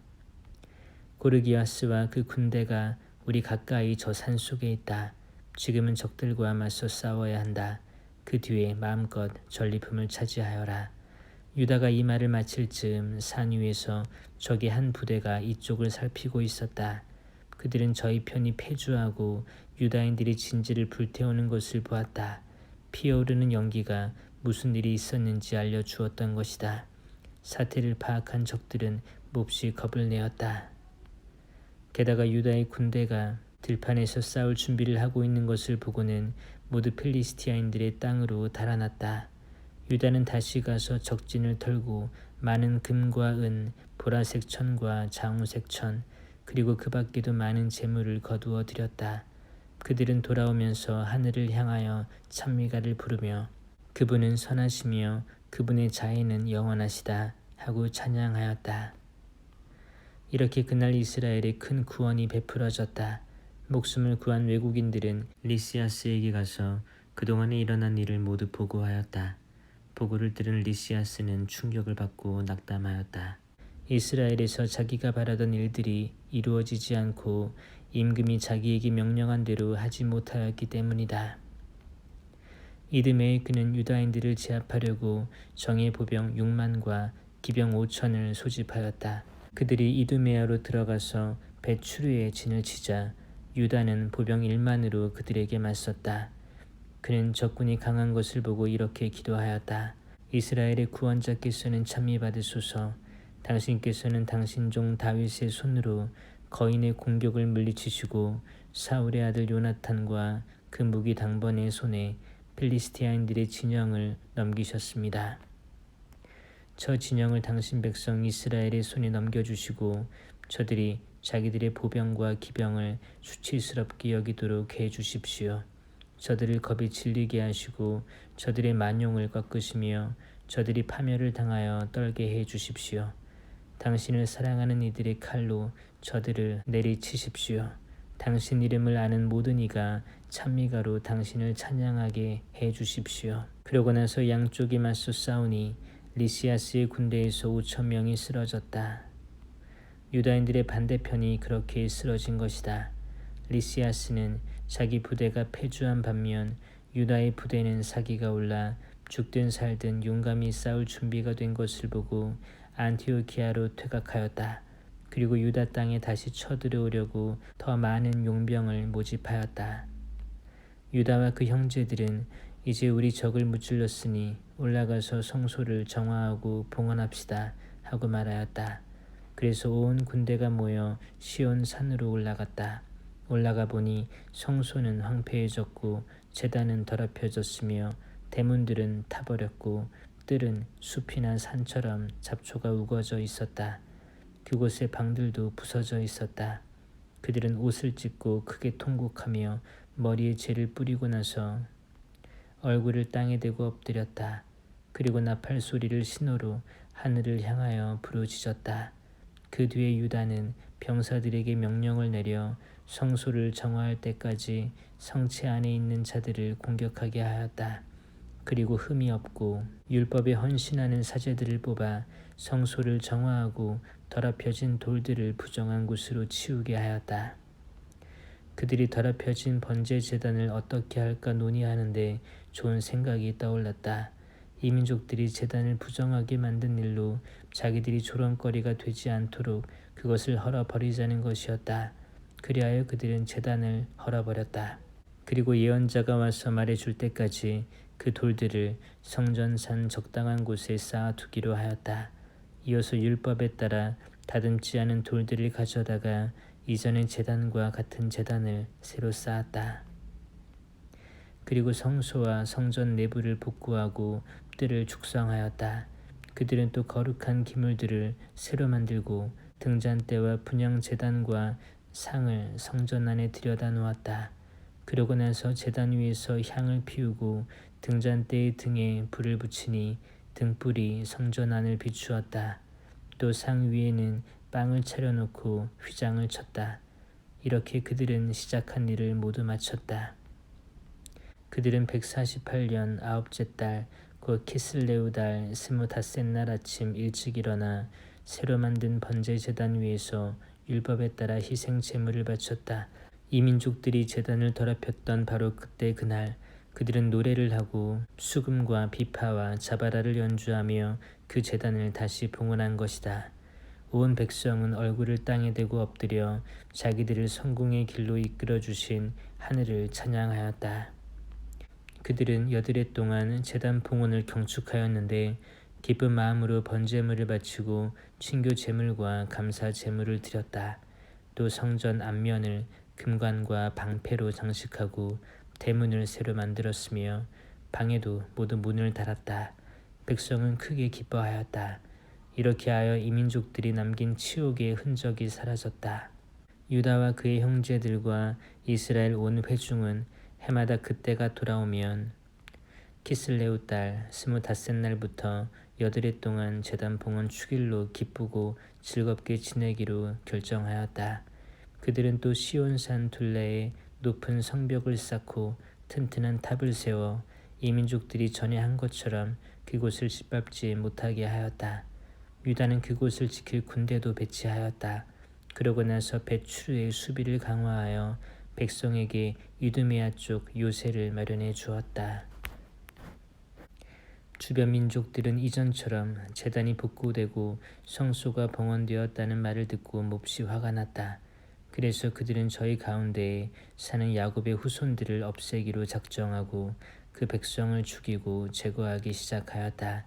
고르기아스와 그 군대가 우리 가까이 저 산 속에 있다. 지금은 적들과 맞서 싸워야 한다. 그 뒤에 마음껏 전리품을 차지하여라. 유다가 이 말을 마칠 즈음 산 위에서 적의 한 부대가 이쪽을 살피고 있었다. 그들은 저희 편이 패주하고 유다인들이 진지를 불태우는 것을 보았다. 피어오르는 연기가 무슨 일이 있었는지 알려주었던 것이다. 사태를 파악한 적들은 몹시 겁을 내었다. 게다가 유다의 군대가 들판에서 싸울 준비를 하고 있는 것을 보고는 모두 필리스티아인들의 땅으로 달아났다. 유다는 다시 가서 적진을 털고 많은 금과 은, 보라색 천과 장우색 천, 그리고 그 밖에도 많은 재물을 거두어 들였다. 그들은 돌아오면서 하늘을 향하여 찬미가를 부르며 그분은 선하시며 그분의 자애는 영원하시다 하고 찬양하였다. 이렇게 그날 이스라엘에 큰 구원이 베풀어졌다. 목숨을 구한 외국인들은 리시아스에게 가서 그동안에 일어난 일을 모두 보고하였다. 보고를 들은 리시아스는 충격을 받고 낙담하였다. 이스라엘에서 자기가 바라던 일들이 이루어지지 않고 임금이 자기에게 명령한 대로 하지 못하였기 때문이다. 이듬해에 그는 유다인들을 제압하려고 정예 보병 6만과 기병 5천을 소집하였다. 그들이 이두메아로 들어가서 벳추르에 진을 치자 유다는 보병 1만으로 그들에게 맞섰다. 그는 적군이 강한 것을 보고 이렇게 기도하였다. 이스라엘의 구원자께서는 찬미받으소서. 당신께서는 당신 종 다윗의 손으로 거인의 공격을 물리치시고 사울의 아들 요나탄과 그 무기 당번의 손에 필리스티아인들의 진영을 넘기셨습니다. 저 진영을 당신 백성 이스라엘의 손에 넘겨주시고 저들이 자기들의 보병과 기병을 수치스럽게 여기도록 해주십시오. 저들을 겁이 질리게 하시고 저들의 만용을 꺾으시며 저들이 파멸을 당하여 떨게 해주십시오. 당신을 사랑하는 이들의 칼로 저들을 내리치십시오. 당신 이름을 아는 모든 이가 찬미가로 당신을 찬양하게 해주십시오. 그러고 나서 양쪽이 맞서 싸우니 리시아스의 군대에서 5천 명이 쓰러졌다. 유다인들의 반대편이 그렇게 쓰러진 것이다. 리시아스는 자기 부대가 패주한 반면 유다의 부대는 사기가 올라 죽든 살든 용감히 싸울 준비가 된 것을 보고 안티오키아로 퇴각하였다. 그리고 유다 땅에 다시 쳐들어오려고 더 많은 용병을 모집하였다. 유다와 그 형제들은 이제 우리 적을 무찔렀으니 올라가서 성소를 정화하고 봉헌합시다 하고 말하였다. 그래서 온 군대가 모여 시온 산으로 올라갔다. 올라가 보니 성소는 황폐해졌고 제단은 더럽혀졌으며 대문들은 타버렸고 뜰은 숲이나 산처럼 잡초가 우거져 있었다. 그곳의 방들도 부서져 있었다. 그들은 옷을 찢고 크게 통곡하며 머리에 재를 뿌리고 나서 얼굴을 땅에 대고 엎드렸다. 그리고 나팔 소리를 신호로 하늘을 향하여 부르짖었다. 그 뒤에 유다는 병사들에게 명령을 내려 성소를 정화할 때까지 성체 안에 있는 자들을 공격하게 하였다. 그리고 흠이 없고 율법에 헌신하는 사제들을 뽑아 성소를 정화하고 더럽혀진 돌들을 부정한 곳으로 치우게 하였다. 그들이 더럽혀진 번제 제단을 어떻게 할까 논의하는데 좋은 생각이 떠올랐다. 이 민족들이 제단을 부정하게 만든 일로 자기들이 조롱거리가 되지 않도록 그것을 헐어버리자는 것이었다. 그리하여 그들은 제단을 헐어버렸다. 그리고 예언자가 와서 말해줄 때까지 그 돌들을 성전산 적당한 곳에 쌓아두기로 하였다. 이어서 율법에 따라 다듬지 않은 돌들을 가져다가 이전의 제단과 같은 제단을 새로 쌓았다. 그리고 성소와 성전 내부를 복구하고 뜰을 축성하였다. 그들은 또 거룩한 기물들을 새로 만들고 등잔대와 분향 제단과 상을 성전 안에 들여다 놓았다. 그러고 나서 제단 위에서 향을 피우고 등잔대의 등에 불을 붙이니 등불이 성전 안을 비추었다. 또 상 위에는 빵을 차려놓고 휘장을 쳤다. 이렇게 그들은 시작한 일을 모두 마쳤다. 그들은 148년 아홉째 달 곧 키슬레우 달 25날 아침 일찍 일어나 새로 만든 번제 제단 위에서 율법에 따라 희생 제물을 바쳤다. 이 민족들이 제단을 더럽혔던 바로 그때 그날 그들은 노래를 하고 수금과 비파와 자바라를 연주하며 그 제단을 다시 봉헌한 것이다. 온 백성은 얼굴을 땅에 대고 엎드려 자기들을 성공의 길로 이끌어 주신 하늘을 찬양하였다. 그들은 여드레 동안 제단 봉헌을 경축하였는데 기쁜 마음으로 번제물을 바치고 친교 제물과 감사 제물을 드렸다. 또 성전 앞면을 금관과 방패로 장식하고 대문을 새로 만들었으며 방에도 모두 문을 달았다. 백성은 크게 기뻐하였다. 이렇게 하여 이민족들이 남긴 치욕의 흔적이 사라졌다. 유다와 그의 형제들과 이스라엘 온 회중은 해마다 그때가 돌아오면 키슬레우 달 25날부터 여드레 동안 제단 봉헌 축일로 기쁘고 즐겁게 지내기로 결정하였다. 그들은 또 시온산 둘레에 높은 성벽을 쌓고 튼튼한 탑을 세워 이민족들이 전에 한 것처럼 그곳을 짓밟지 못하게 하였다. 유다는 그곳을 지킬 군대도 배치하였다. 그러고 나서 벳추르의 수비를 강화하여 백성에게 이두메아 쪽 요새를 마련해 주었다. 주변 민족들은 이전처럼 제단이 복구되고 성소가 봉헌되었다는 말을 듣고 몹시 화가 났다. 그래서 그들은 저희 가운데에 사는 야곱의 후손들을 없애기로 작정하고 그 백성을 죽이고 제거하기 시작하였다.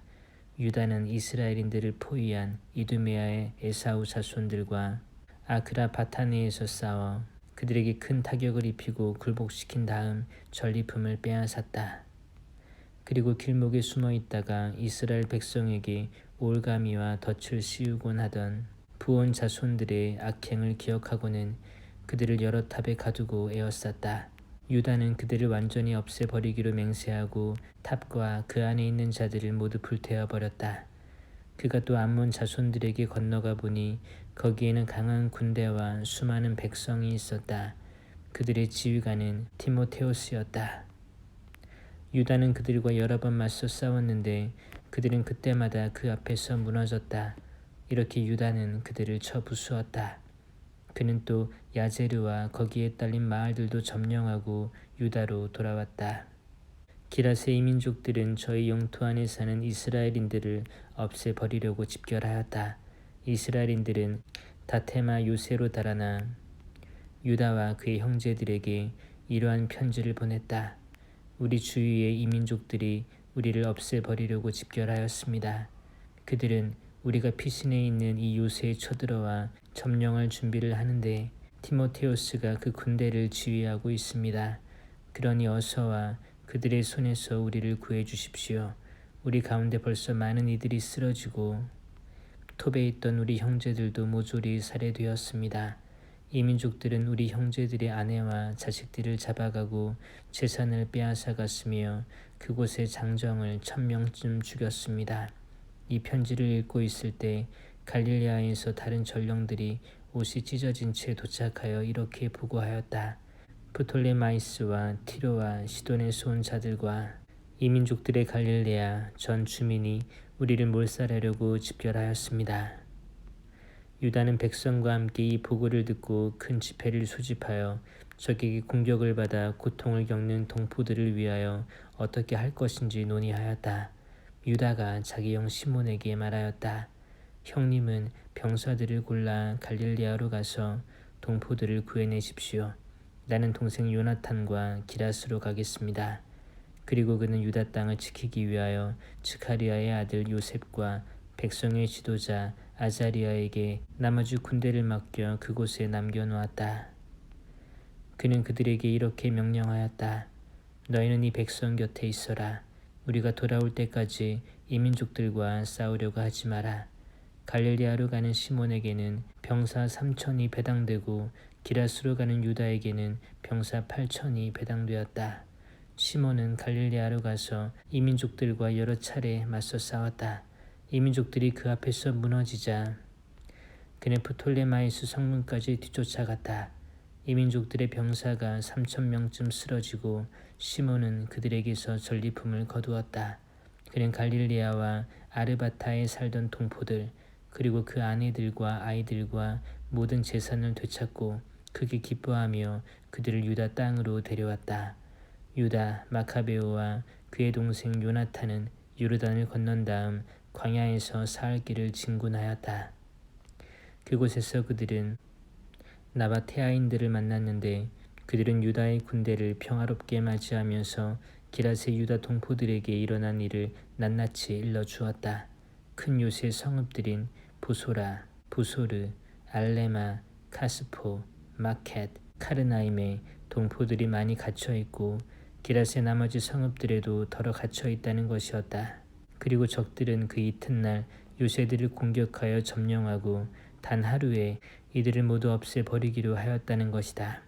유다는 이스라엘인들을 포위한 이두메아의 에사우 자손들과 아크라 바타네에서 싸워 그들에게 큰 타격을 입히고 굴복시킨 다음 전리품을 빼앗았다. 그리고 길목에 숨어 있다가 이스라엘 백성에게 올가미와 덫을 씌우곤 하던 부온 자손들의 악행을 기억하고는 그들을 여러 탑에 가두고 에워쌌다. 유다는 그들을 완전히 없애버리기로 맹세하고 탑과 그 안에 있는 자들을 모두 불태워버렸다. 그가 또 암몬 자손들에게 건너가 보니 거기에는 강한 군대와 수많은 백성이 있었다. 그들의 지휘관은 디모테오스였다. 유다는 그들과 여러 번 맞서 싸웠는데 그들은 그때마다 그 앞에서 무너졌다. 이렇게 유다는 그들을 쳐 부수었다. 그는 또 야제르와 거기에 딸린 마을들도 점령하고 유다로 돌아왔다. 기라세 이민족들은 저희 영토 안에 사는 이스라엘인들을 없애버리려고 집결하였다. 이스라엘인들은 다테마 요새로 달아나 유다와 그의 형제들에게 이러한 편지를 보냈다. 우리 주위의 이민족들이 우리를 없애버리려고 집결하였습니다. 그들은 우리가 피신해 있는 이 요새에 쳐들어와 점령할 준비를 하는데 티모테오스가 그 군대를 지휘하고 있습니다. 그러니 어서와 그들의 손에서 우리를 구해 주십시오. 우리 가운데 벌써 많은 이들이 쓰러지고 톱에 있던 우리 형제들도 모조리 살해되었습니다. 이 민족들은 우리 형제들의 아내와 자식들을 잡아가고 재산을 빼앗아갔으며 그곳의 장정을 1000명쯤 죽였습니다. 이 편지를 읽고 있을 때 갈릴레아에서 다른 전령들이 옷이 찢어진 채 도착하여 이렇게 보고하였다. 프톨레마이스와 티로와 시돈에서 온 자들과 이 민족들의 갈릴레아 전 주민이 우리를 몰살하려고 집결하였습니다. 유다는 백성과 함께 이 보고를 듣고 큰 지폐를 수집하여 적에게 공격을 받아 고통을 겪는 동포들을 위하여 어떻게 할 것인지 논의하였다. 유다가 자기 형 시몬에게 말하였다. 형님은 병사들을 골라 갈릴레아로 가서 동포들을 구해내십시오. 나는 동생 요나탄과 기라스로 가겠습니다. 그리고 그는 유다 땅을 지키기 위하여 즈카리아의 아들 요셉과 백성의 지도자 아자리아에게 나머지 군대를 맡겨 그곳에 남겨놓았다. 그는 그들에게 이렇게 명령하였다. 너희는 이 백성 곁에 있어라. 우리가 돌아올 때까지 이 민족들과 싸우려고 하지 마라. 갈릴리아로 가는 시몬에게는 병사 3000이 배당되고 기라스로 가는 유다에게는 병사 8000이 배당되었다. 시몬은 갈릴리아로 가서 이 민족들과 여러 차례 맞서 싸웠다. 이 민족들이 그 앞에서 무너지자 그는 프톨레마이스 성문까지 뒤쫓아갔다. 이 민족들의 병사가 3000명쯤 쓰러지고 시몬은 그들에게서 전리품을 거두었다. 그는 갈릴리아와 아르바타에 살던 동포들 그리고 그 아내들과 아이들과 모든 재산을 되찾고 크게 기뻐하며 그들을 유다 땅으로 데려왔다. 유다 마카베오와 그의 동생 요나탄은 요르단을 건넌 다음 광야에서 사흘 길을 진군하였다. 그곳에서 그들은 나바테아인들을 만났는데 그들은 유다의 군대를 평화롭게 맞이하면서 기랏의 유다 동포들에게 일어난 일을 낱낱이 일러주었다. 큰 요새 성읍들인 보소라, 보소르, 알레마, 카스포, 마켓, 카르나임에 동포들이 많이 갇혀있고 기랏의 나머지 성읍들에도 덜어 갇혀있다는 것이었다. 그리고 적들은 그 이튿날 요새들을 공격하여 점령하고 단 하루에 이들을 모두 없애버리기로 하였다는 것이다.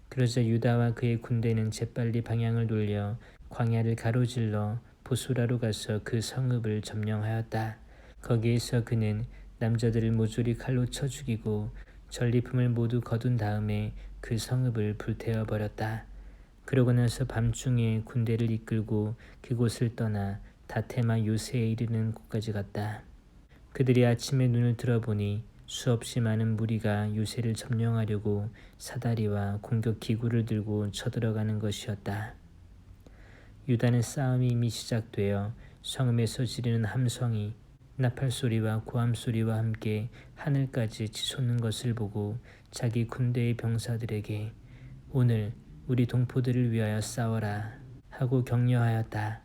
그러자 유다와 그의 군대는 재빨리 방향을 돌려 광야를 가로질러 보소라로 가서 그 성읍을 점령하였다. 거기에서 그는 남자들을 모조리 칼로 쳐 죽이고 전리품을 모두 거둔 다음에 그 성읍을 불태워 버렸다. 그러고 나서 밤중에 군대를 이끌고 그곳을 떠나 다테마 요새에 이르는 곳까지 갔다. 그들이 아침에 눈을 들어보니 수없이 많은 무리가 요새를 점령하려고 사다리와 공격 기구를 들고 쳐들어가는 것이었다. 유다는 싸움이 이미 시작되어 성읍에서 지르는 함성이 나팔소리와 고함소리와 함께 하늘까지 치솟는 것을 보고 자기 군대의 병사들에게 오늘 우리 동포들을 위하여 싸워라 하고 격려하였다.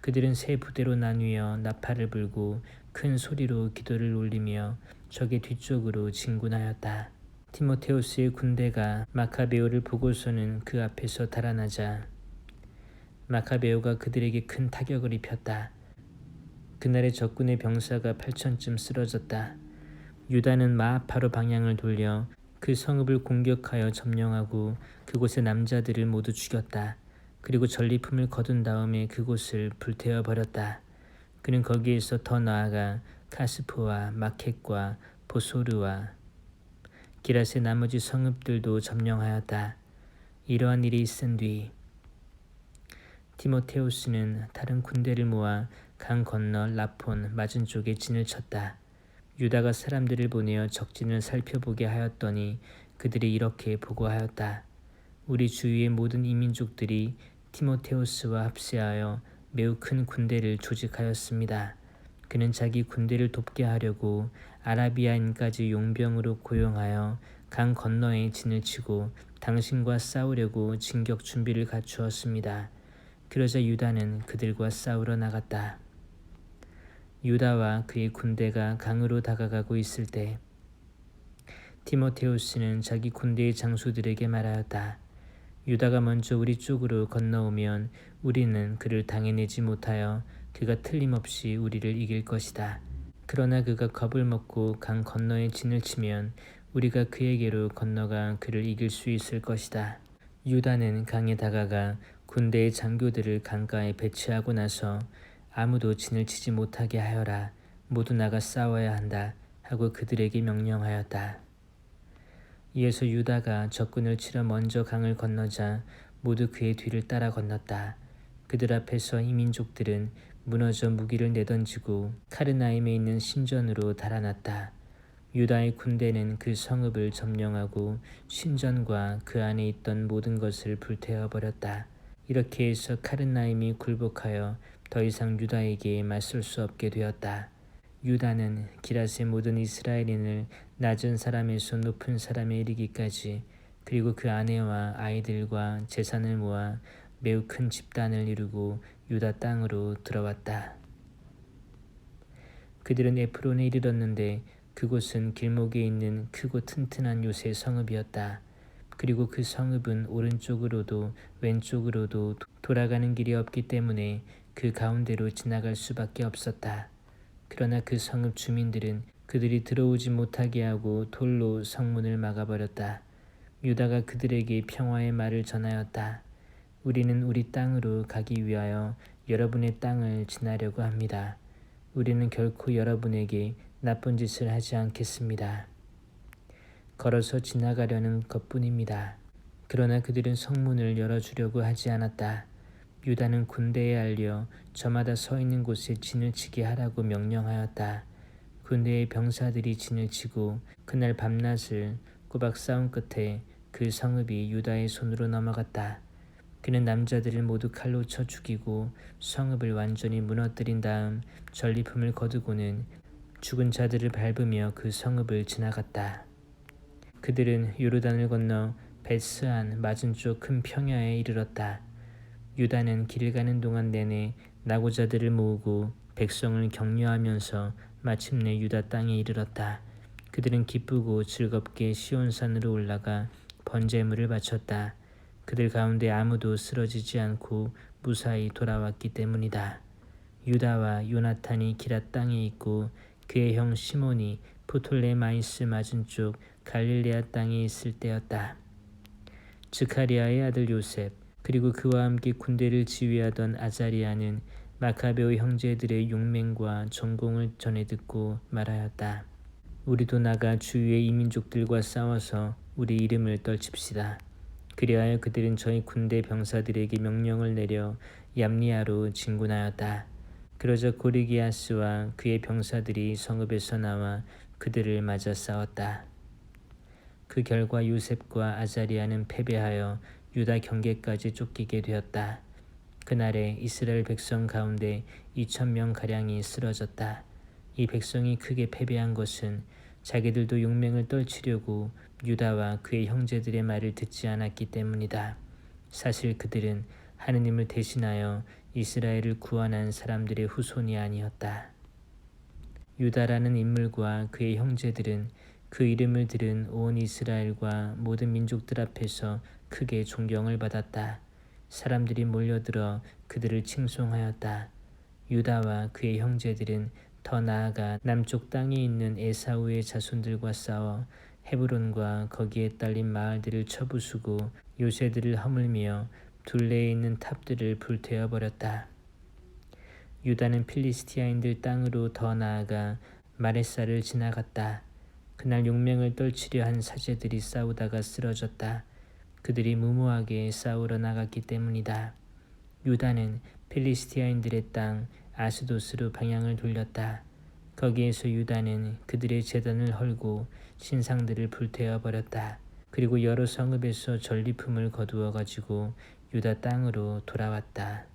그들은 세 부대로 나뉘어 나팔을 불고 큰 소리로 기도를 올리며 적의 뒤쪽으로 진군하였다. 디모데우스의 군대가 마카베오를 보고서는 그 앞에서 달아나자 마카베오가 그들에게 큰 타격을 입혔다. 그날의 적군의 병사가 8,000쯤 쓰러졌다. 유다는 마아파로 방향을 돌려 그 성읍을 공격하여 점령하고 그곳의 남자들을 모두 죽였다. 그리고 전리품을 거둔 다음에 그곳을 불태워 버렸다. 그는 거기에서 더 나아가 카스포와 마켓과 보소르와 기랏의 나머지 성읍들도 점령하였다. 이러한 일이 있은 뒤 디모데우스는 다른 군대를 모아 강 건너 라폰 맞은 쪽에 진을 쳤다. 유다가 사람들을 보내어 적진을 살펴보게 하였더니 그들이 이렇게 보고하였다. 우리 주위의 모든 이민족들이 디모데우스와 합세하여 매우 큰 군대를 조직하였습니다. 그는 자기 군대를 돕게 하려고 아라비아인까지 용병으로 고용하여 강 건너에 진을 치고 당신과 싸우려고 진격 준비를 갖추었습니다. 그러자 유다는 그들과 싸우러 나갔다. 유다와 그의 군대가 강으로 다가가고 있을 때 디모데우스는 자기 군대의 장수들에게 말하였다. 유다가 먼저 우리 쪽으로 건너오면 우리는 그를 당해내지 못하여 그가 틀림없이 우리를 이길 것이다. 그러나 그가 겁을 먹고 강 건너에 진을 치면 우리가 그에게로 건너가 그를 이길 수 있을 것이다. 유다는 강에 다가가 군대의 장교들을 강가에 배치하고 나서 아무도 진을 치지 못하게 하여라. 모두 나가 싸워야 한다 하고 그들에게 명령하였다. 이어서 유다가 적군을 치러 먼저 강을 건너자 모두 그의 뒤를 따라 건넜다. 그들 앞에서 이민족들은 무너져 무기를 내던지고 카르나임에 있는 신전으로 달아났다. 유다의 군대는 그 성읍을 점령하고 신전과 그 안에 있던 모든 것을 불태워 버렸다. 이렇게 해서 카르나임이 굴복하여 더 이상 유다에게 맞설 수 없게 되었다. 유다는 기랏의 모든 이스라엘인을 낮은 사람에서 높은 사람에 이르기까지 그리고 그 아내와 아이들과 재산을 모아 매우 큰 집단을 이루고 유다 땅으로 들어왔다. 그들은 에프론에 이르렀는데 그곳은 길목에 있는 크고 튼튼한 요새 성읍이었다. 그리고 그 성읍은 오른쪽으로도 왼쪽으로도 돌아가는 길이 없기 때문에 그 가운데로 지나갈 수밖에 없었다. 그러나 그 성읍 주민들은 그들이 들어오지 못하게 하고 돌로 성문을 막아버렸다. 유다가 그들에게 평화의 말을 전하였다. 우리는 우리 땅으로 가기 위하여 여러분의 땅을 지나려고 합니다. 우리는 결코 여러분에게 나쁜 짓을 하지 않겠습니다. 걸어서 지나가려는 것뿐입니다. 그러나 그들은 성문을 열어주려고 하지 않았다. 유다는 군대에 알려 저마다 서 있는 곳에 진을 치게 하라고 명령하였다. 군대의 병사들이 진을 치고 그날 밤낮을 꼬박 싸운 끝에 그 성읍이 유다의 손으로 넘어갔다. 그는 남자들을 모두 칼로 쳐 죽이고 성읍을 완전히 무너뜨린 다음 전리품을 거두고는 죽은 자들을 밟으며 그 성읍을 지나갔다. 그들은 요르단을 건너 벳스안 맞은쪽 큰 평야에 이르렀다. 유다는 길을 가는 동안 내내 나고자들을 모으고 백성을 격려하면서 마침내 유다 땅에 이르렀다. 그들은 기쁘고 즐겁게 시온산으로 올라가 번제물을 바쳤다. 그들 가운데 아무도 쓰러지지 않고 무사히 돌아왔기 때문이다. 유다와 요나탄이 기랏 땅에 있고 그의 형 시몬이 프톨레마이스 맞은쪽 갈릴레아 땅에 있을 때였다. 즈카리아의 아들 요셉 그리고 그와 함께 군대를 지휘하던 아자리아는 마카베오 형제들의 용맹과 전공을 전해 듣고 말하였다. 우리도 나가 주위의 이민족들과 싸워서 우리 이름을 떨칩시다. 그리하여 그들은 저희 군대 병사들에게 명령을 내려 얌리아로 진군하였다. 그러자 고르기아스와 그의 병사들이 성읍에서 나와 그들을 맞아 싸웠다. 그 결과 요셉과 아자리아는 패배하여 유다 경계까지 쫓기게 되었다. 그날에 이스라엘 백성 가운데 2,000명가량이 쓰러졌다. 이 백성이 크게 패배한 것은 자기들도 용맹을 떨치려고 유다와 그의 형제들의 말을 듣지 않았기 때문이다. 사실 그들은 하느님을 대신하여 이스라엘을 구원한 사람들의 후손이 아니었다. 유다라는 인물과 그의 형제들은 그 이름을 들은 온 이스라엘과 모든 민족들 앞에서 크게 존경을 받았다. 사람들이 몰려들어 그들을 칭송하였다. 유다와 그의 형제들은 더 나아가 남쪽 땅에 있는 에사우의 자손들과 싸워 헤브론과 거기에 딸린 마을들을 쳐부수고 요새들을 허물며 둘레에 있는 탑들을 불태워 버렸다. 유다는 필리스티아인들 땅으로 더 나아가 마레사를 지나갔다. 그날 용맹을 떨치려 한 사제들이 싸우다가 쓰러졌다. 그들이 무모하게 싸우러 나갔기 때문이다. 유다는 필리스티아인들의 땅 아스도스로 방향을 돌렸다. 거기에서 유다는 그들의 제단을 헐고 신상들을 불태워 버렸다. 그리고 여러 성읍에서 전리품을 거두어 가지고 유다 땅으로 돌아왔다.